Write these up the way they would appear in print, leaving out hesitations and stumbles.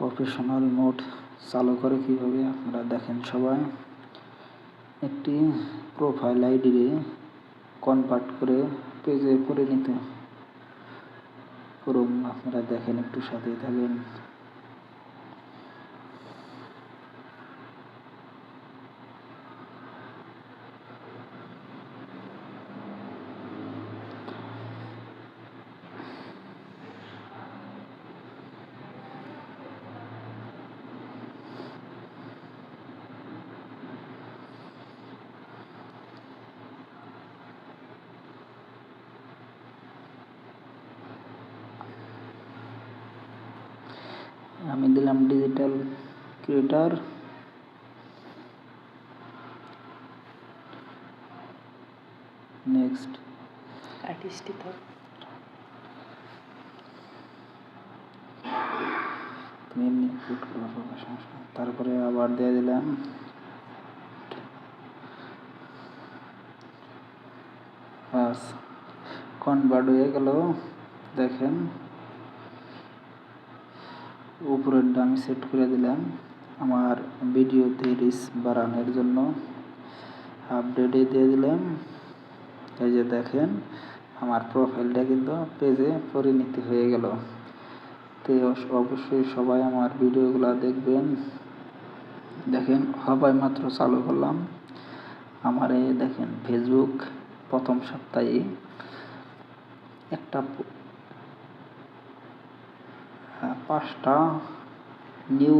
Professional mode চালু করে কিভাবে আপনারা দেখেন। সবাই একটি প্রোফাইল আইডি কনভার্ট করে পেজে পরিণত করুন। আপনারা দেখেন, একটু সাথে থাকেন। আমি দিলাম ডিজিটাল ক্রিয়েটর, নেক্সট আর্টিস্ট তো তারপরে আবার দিয়ে দিলাম বাস, কনভার্ট হয়ে গেল। দেখেন উপরেরটা আমি সেট করে দিলাম আমার ভিডিওতে রিচ বাড়ানোর জন্য। আপডেটে দিয়ে দিলাম। এই যে দেখেন আমার প্রোফাইলটা কিন্তু পেজে পরিণত হয়ে গেল। তো অবশ্যই সবাই আমার ভিডিওগুলো দেখবেন। দেখেন সবাই মাত্র চালু করলাম। আমার এই দেখেন ফেসবুক প্রথম সপ্তাহে একটা 5টা নিউ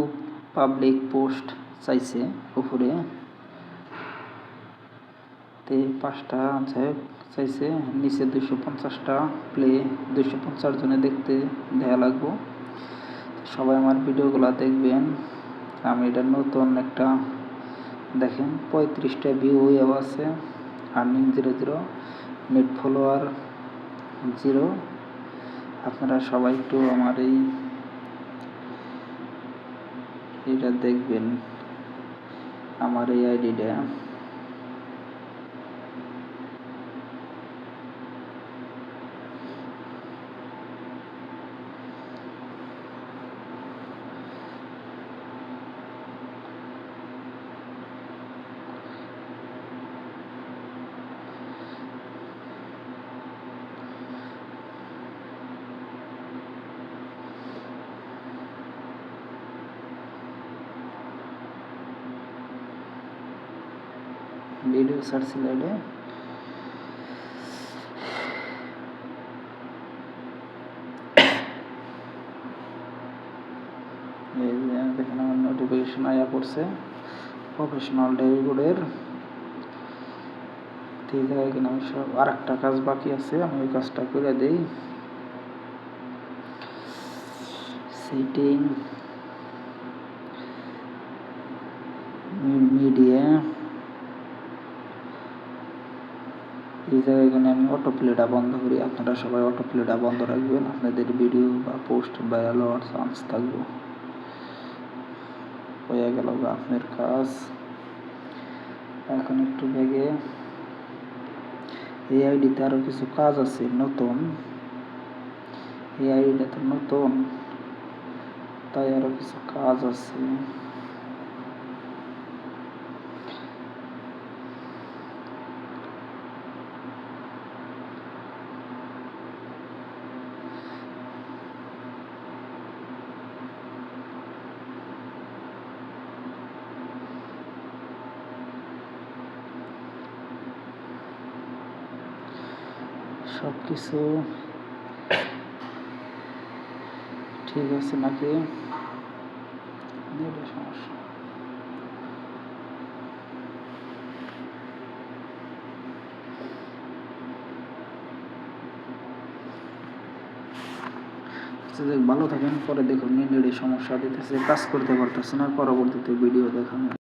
পাবলিক পোস্ট চাইছে উপরে, তে 5টা চাইছে। নিচে 250টা প্লে, 250 জনে দেখতে দেওয়া লাগবো। সবাই আমার ভিডিওগুলো দেখবেন। আমি এটা নতুন একটা দেখেন 35টা ভিউ হয়ে আছে, আর্নিং 0, নেট ফলোয়ার 0। আপনারা সবাই একটু আমার এইটা দেখবেন, আমার এই আইডিটা। ভিডিও সার্চ লাইডে দেখেন আমার নোটিফিকেশন আয়া পড়ছে প্রফেশনাল ড্যাশবোর্ডের। ঠিক আছে, এখানে আমি সব আরেকটা কাজ বাকি আছে, আমি ওই কাজটা করে দেই। সেটিং, মিডিয়া, এই জায়গায় আমি অটো প্লেটা বন্ধ করি। আপনারা সবাই অটো প্লেটা বন্ধ রাখবেন, আপনাদের ভিডিও বা পোস্ট ভাইরাল হওয়ার চান্স থাকবে। হয়ে গেল আপনার কাজ। এখন একটু ব্যাগে এই আইডিতে আরও কিছু কাজ আছে নতুন। এই আইডিটা তো নতুন, তাই আরও কিছু কাজ আছে। সব কিছু ঠিক আছে নাকি? সমস্যা ভালো থাকেন। পরে দেখুন নেটের সমস্যা দিতেছে, কাজ করতে পারতেছে না, পরবর্তীতে ভিডিও দেখানো।